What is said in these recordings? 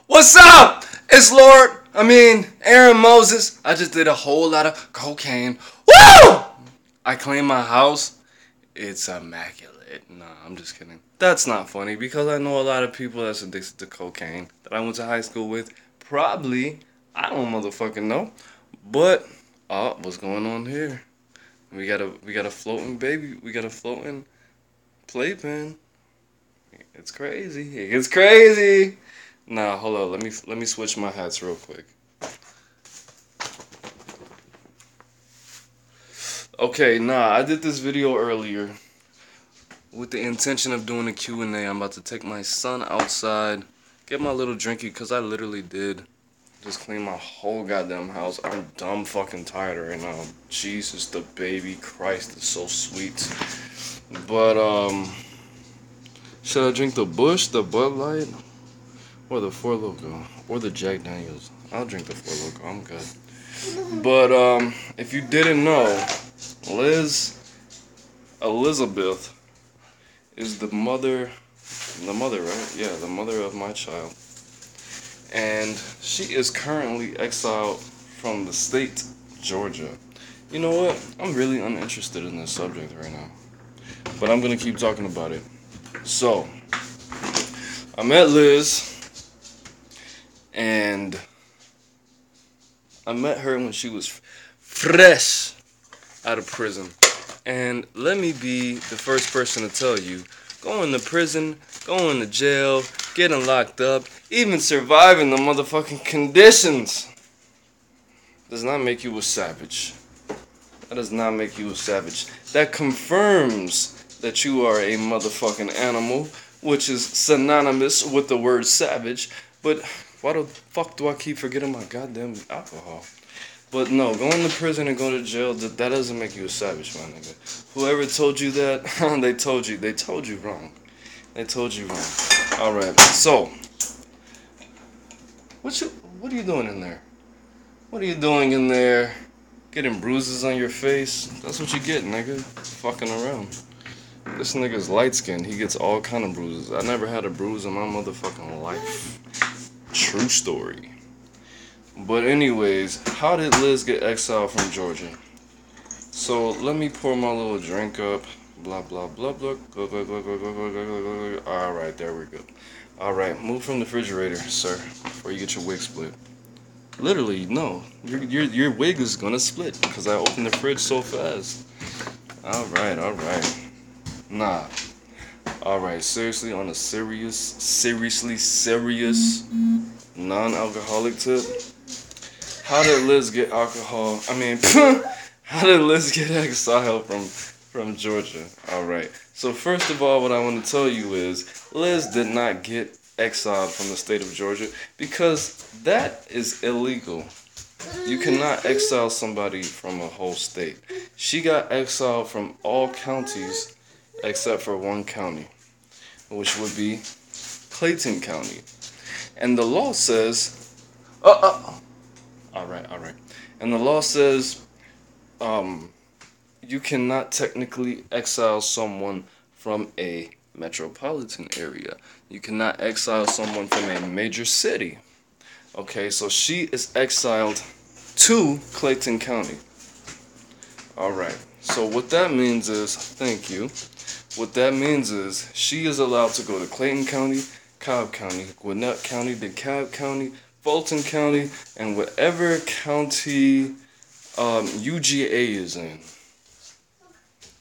What's up? It's AaroniMoses. I just did a whole lot of cocaine. Woo! I cleaned my house. It's immaculate. Nah, I'm just kidding. That's not funny because I know a lot of people that's addicted to cocaine that I went to high school with. Probably. I don't motherfucking know. But, what's going on here? We got a floating baby. We got a floating playpen. It's crazy. It's crazy. Nah, hold on. Let me switch my hats real quick. Okay, nah, I did this video earlier with the intention of doing a Q&A. I'm about to take my son outside, get my little drinky, because I literally did just clean my whole goddamn house. I'm dumb fucking tired right now. Jesus, the baby Christ is so sweet. But, should I drink the Bush, the Bud Light, or the Four Loko, or the Jack Daniels? I'll drink the Four Loko, I'm good. But, if you didn't know, Elizabeth is the mother, right? Yeah, the mother of my child. And she is currently exiled from the state, Georgia. You know what? I'm really uninterested in this subject right now. But I'm going to keep talking about it. So, I met Liz, and I met her when she was fresh out of prison. And let me be the first person to tell you, going to prison, going to jail, getting locked up, even surviving the motherfucking conditions does not make you a savage. That does not make you a savage. That confirms that you are a motherfucking animal, which is synonymous with the word savage. But why the fuck do I keep forgetting my goddamn alcohol? But no, going to prison and going to jail, that doesn't make you a savage, my nigga. Whoever told you that, they told you wrong. They told you wrong. Alright, so, what are you doing in there? What are you doing in there? Getting bruises on your face? That's what you get, nigga. Fucking around. This nigga's light skinned. He gets all kind of bruises. I never had a bruise in my motherfucking life. True story. But anyways, how did Liz get exiled from Georgia? So let me pour my little drink up. Blah blah blah blah. Alright, there we go. Alright, move from the refrigerator, sir, before you get your wig split. Literally, no. Your wig is gonna split because I opened the fridge so fast. Alright. Nah. Alright, seriously, on a seriously serious non-alcoholic tip. How did Liz get how did Liz get exiled from Georgia? Alright. So first of all, what I want to tell you is Liz did not get exiled from the state of Georgia because that is illegal. You cannot exile somebody from a whole state. She got exiled from all counties except for one county, which would be Clayton County. And the law says, Alright. And the law says, you cannot technically exile someone from a metropolitan area. You cannot exile someone from a major city. Okay, so she is exiled to Clayton County. Alright, so what that means is, thank you. What that means is she is allowed to go to Clayton County, Cobb County, Gwinnett County, DeKalb County, Fulton County, and whatever county UGA is in.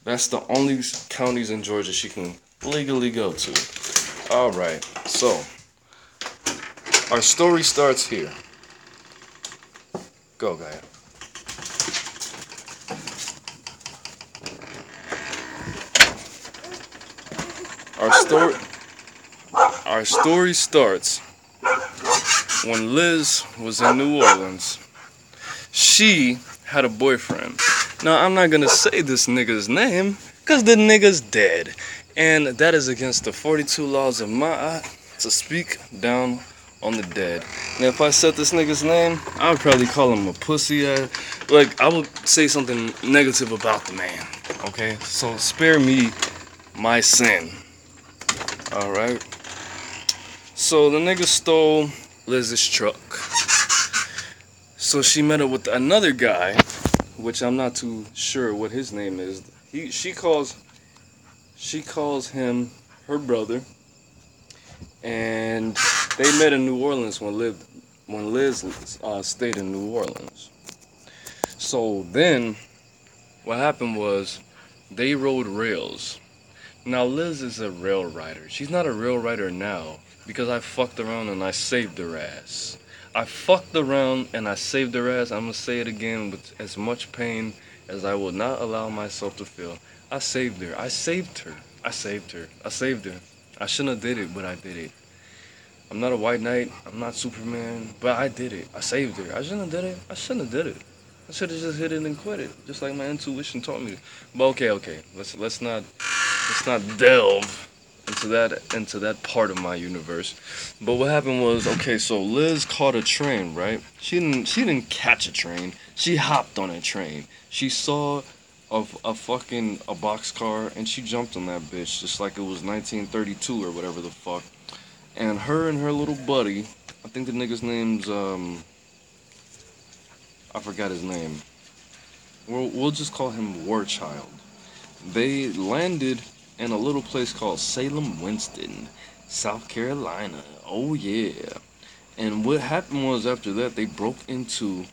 That's the only counties in Georgia she can legally go to. Alright, so our story starts here. Go, Gaia. Our story starts when Liz was in New Orleans. She had a boyfriend. Now, I'm not gonna say this nigga's name, because the nigga's dead. And that is against the 42 laws of Ma'at to speak down on the dead. Now, if I said this nigga's name, I would probably call him a pussy. Like, I would say something negative about the man. Okay? So, spare me my sin. Alright? So, the nigga stole Liz's truck. So she met up with another guy, which I'm not too sure what his name is. She calls him her brother, and they met in New Orleans when Liz stayed in New Orleans. So then what happened was they rode rails. Now Liz is a rail rider. She's not a rail rider now because I fucked around and I saved her ass. I fucked around and I saved her ass. I'm gonna say it again with as much pain as I will not allow myself to feel. I saved her. I saved her. I saved her. I saved her. I shouldn't have did it, but I did it. I'm not a white knight. I'm not Superman, but I did it. I saved her. I shouldn't have did it. I shouldn't have did it. I should have just hit it and quit it, just like my intuition taught me. But okay. Let's not delve into that part of my universe. But what happened was, okay, so Liz caught a train, right? She didn't catch a train. She hopped on a train. She saw a boxcar and she jumped on that bitch just like it was 1932 or whatever the fuck. And her little buddy, I think the nigga's name's I forgot his name. We'll just call him War Child. They landed in a little place called Salem, Winston, South Carolina. Oh yeah. And what happened was after that they broke into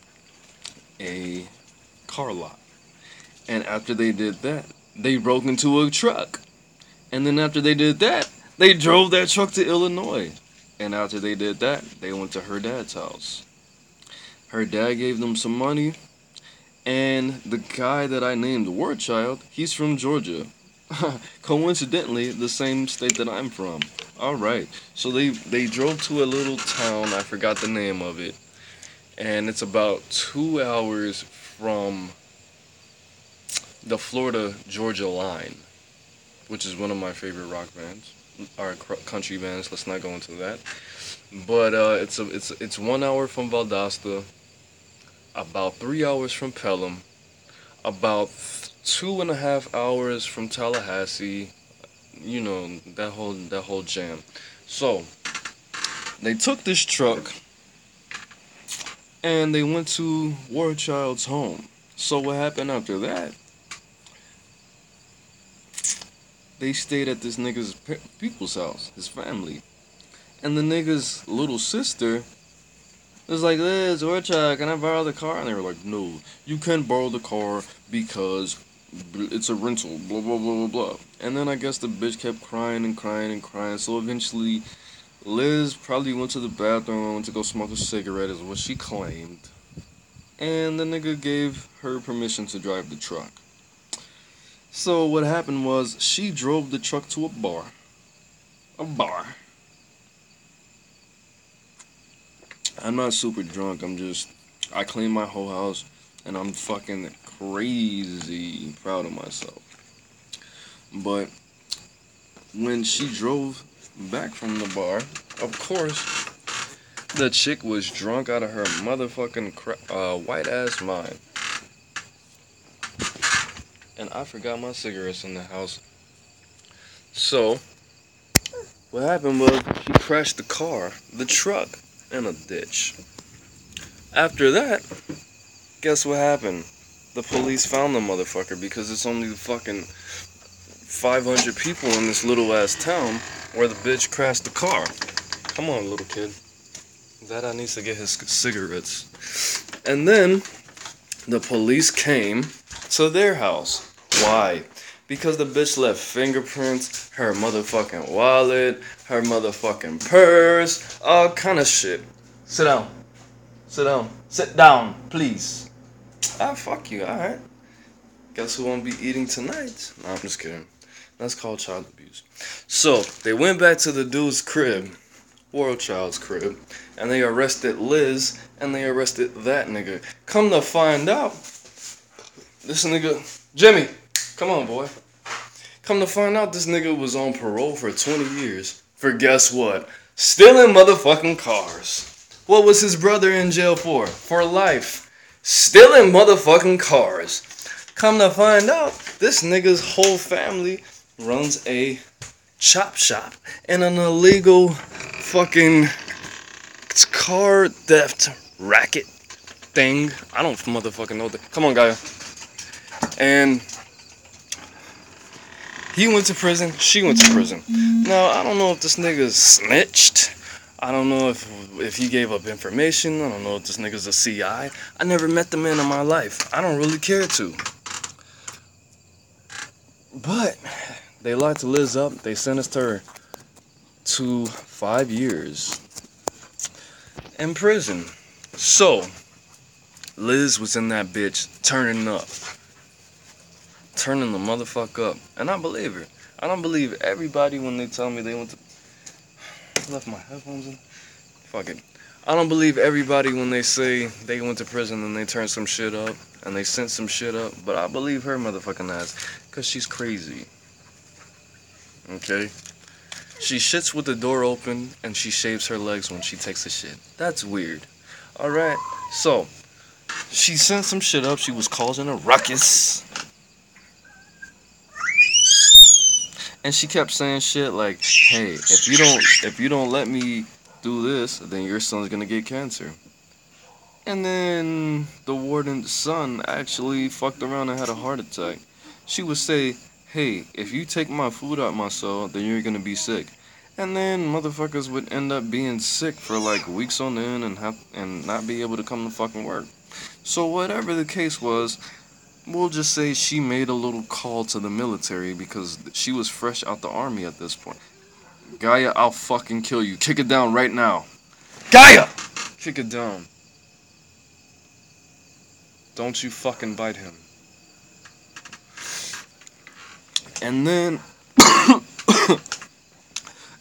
a car lot. And after they did that, they broke into a truck. And then after they did that, they drove that truck to Illinois. And after they did that, they went to her dad's house. Her dad gave them some money. And the guy that I named War Child, he's from Georgia. Coincidentally, the same state that I'm from. Alright, so they drove to a little town, I forgot the name of it. And it's about 2 hours from the Florida-Georgia line, which is one of my favorite rock bands, or country bands, let's not go into that. But it's 1 hour from Valdosta, about 3 hours from Pelham, about 2.5 hours from Tallahassee, you know, that whole jam. So they took this truck and they went to War Child's home. So what happened after that? They stayed at this nigga's people's house, his family. And the nigga's little sister was like, Liz, War Child, can I borrow the car? And they were like, no, you can't borrow the car because it's a rental, blah, blah, blah, blah, blah. And then I guess the bitch kept crying and crying and crying. So eventually, Liz probably went to the bathroom to go smoke a cigarette, is what she claimed. And the nigga gave her permission to drive the truck. So what happened was, she drove the truck to a bar. I'm not super drunk, I cleaned my whole house, and I'm fucking crazy proud of myself. But when she drove back from the bar, of course, the chick was drunk out of her motherfucking white ass mind. And I forgot my cigarettes in the house. So what happened was she crashed the truck, in a ditch. After that, guess what happened? The police found the motherfucker because it's only fucking 500 people in this little ass town where the bitch crashed the car. Come on, little kid. Dada needs to get his cigarettes. And then the police came to their house. Why? Because the bitch left fingerprints, her motherfucking wallet, her motherfucking purse, all kind of shit. Sit down. Sit down. Sit down, please. Ah, fuck you, alright. Guess who won't be eating tonight? No, I'm just kidding. That's called child abuse. So, they went back to the dude's crib, War Child's crib, and they arrested Liz, and they arrested that nigga. Come to find out, this nigga, Jimmy, come on, boy. Come to find out, this nigga was on parole for 20 years. For guess what? Stealing motherfucking cars. What was his brother in jail for? For life. Stealing motherfucking cars. Come to find out, this nigga's whole family runs a chop shop and an illegal fucking car theft racket thing. I don't motherfucking know that. Come on, Gaia. And he went to prison. She went to prison. Now, I don't know if this nigga snitched. I don't know if he gave up information. I don't know if this nigga's a CI. I never met the man in my life. I don't really care to. But they locked Liz up. They sentenced her to 5 years in prison. So, Liz was in that bitch turning up. Turning the motherfucker up. And I believe her. I don't believe everybody when they tell me they went to... I left my headphones in. Fuck it. I don't believe everybody when they say they went to prison and they turned some shit up. And they sent some shit up. But I believe her motherfucking ass. Because she's crazy. Okay? She shits with the door open and she shaves her legs when she takes a shit. That's weird. Alright? So, she sent some shit up. She was causing a ruckus. And she kept saying shit like, hey, if you don't let me do this, then your son's gonna get cancer. And then the warden's son actually fucked around and had a heart attack. She would say, hey, if you take my food out my cell, then you're gonna be sick. And then motherfuckers would end up being sick for like weeks on end and not be able to come to fucking work. So whatever the case was, we'll just say she made a little call to the military because she was fresh out the army at this point. Gaia, I'll fucking kill you. Kick it down right now. Gaia! Kick it down. Don't you fucking bite him. And then,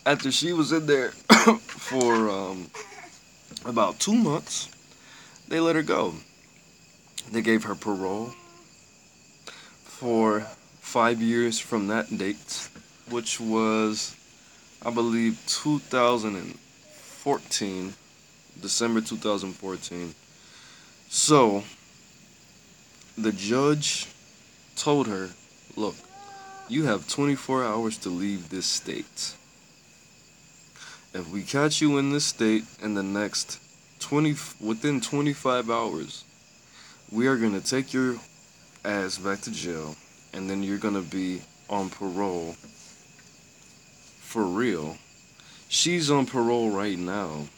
after she was in there for about 2 months, they let her go. They gave her parole for 5 years from that date, which was, I believe, 2014, December 2014. So, the judge told her, look, you have 24 hours to leave this state. If we catch you in this state in the next within 25 hours, we are going to take your ass back to jail, and then you're going to be on parole for real. She's on parole right now,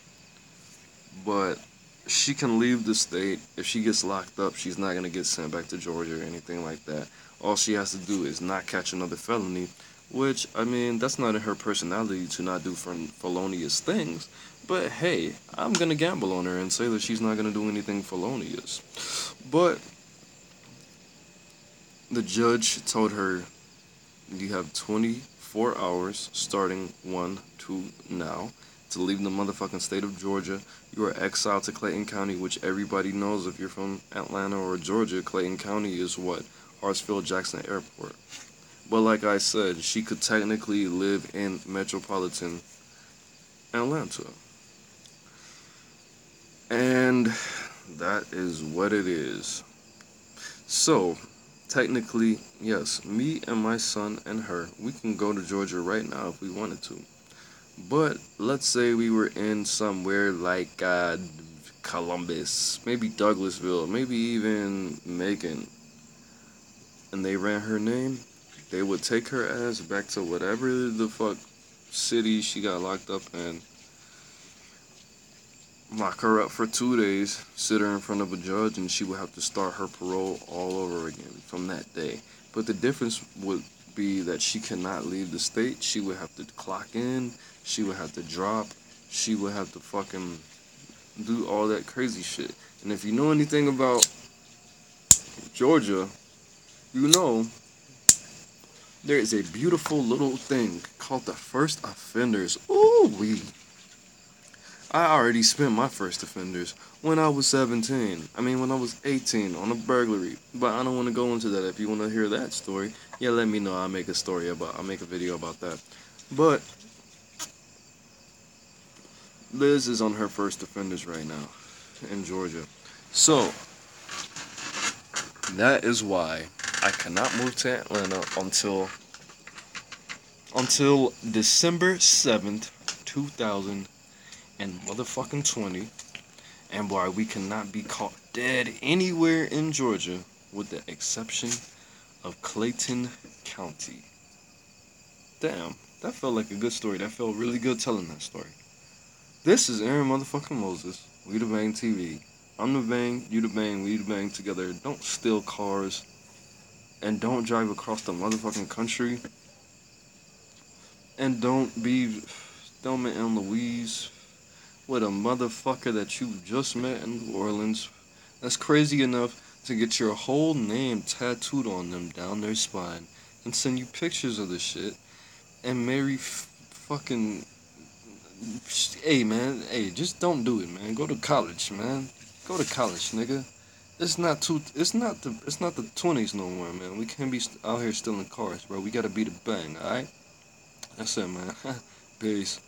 but she can leave the state. If she gets locked up, she's not going to get sent back to Georgia or anything like that. All she has to do is not catch another felony, which, I mean, that's not in her personality to not do felonious things. But hey, I'm going to gamble on her and say that she's not going to do anything felonious. But the judge told her, you have 24 hours starting 1/2 now to leave the motherfucking state of Georgia. You are exiled to Clayton County, which everybody knows if you're from Atlanta or Georgia. Clayton County is what? Hartsfield-Jackson Airport. But like I said, she could technically live in metropolitan Atlanta. And that is what it is. So, technically, yes, me and my son and her, we can go to Georgia right now if we wanted to. But let's say we were in somewhere like Columbus, maybe Douglasville, maybe even Macon, and they ran her name, they would take her ass back to whatever the fuck city she got locked up in, lock her up for 2 days, sit her in front of a judge, and she would have to start her parole all over again from that day. But the difference would be that she cannot leave the state. She would have to clock in, she would have to drop, she would have to fucking do all that crazy shit. And if you know anything about Georgia, you know there is a beautiful little thing called the first offenders. Ooh-wee. I already spent my first offenders when I was 17. When I was 18 on a burglary. But I don't want to go into that. If you want to hear that story, yeah, let me know. I'll make a video about that. But Liz is on her first offenders right now in Georgia. So, that is why I cannot move to Atlanta until December 7th, 2018. and motherfucking 20. And boy, we cannot be caught dead anywhere in Georgia with the exception of Clayton County. Damn, that felt like a good story. That felt really good telling that story. This is Aaron motherfucking Moses. We the Bang TV. I'm the Bang, you the Bang, we the Bang together. Don't steal cars and don't drive across the motherfucking country. And don't be Thelma and Louise with a motherfucker that you just met in New Orleans. That's crazy enough to get your whole name tattooed on them down their spine and send you pictures of the shit and marry fucking. Hey man, hey, just don't do it, man. Go to college, man. Go to college, nigga. It's not too. It's not the 20s no more, man. We can't be out here stealing cars, bro. We gotta be the Bang, all right? That's it, man. Peace.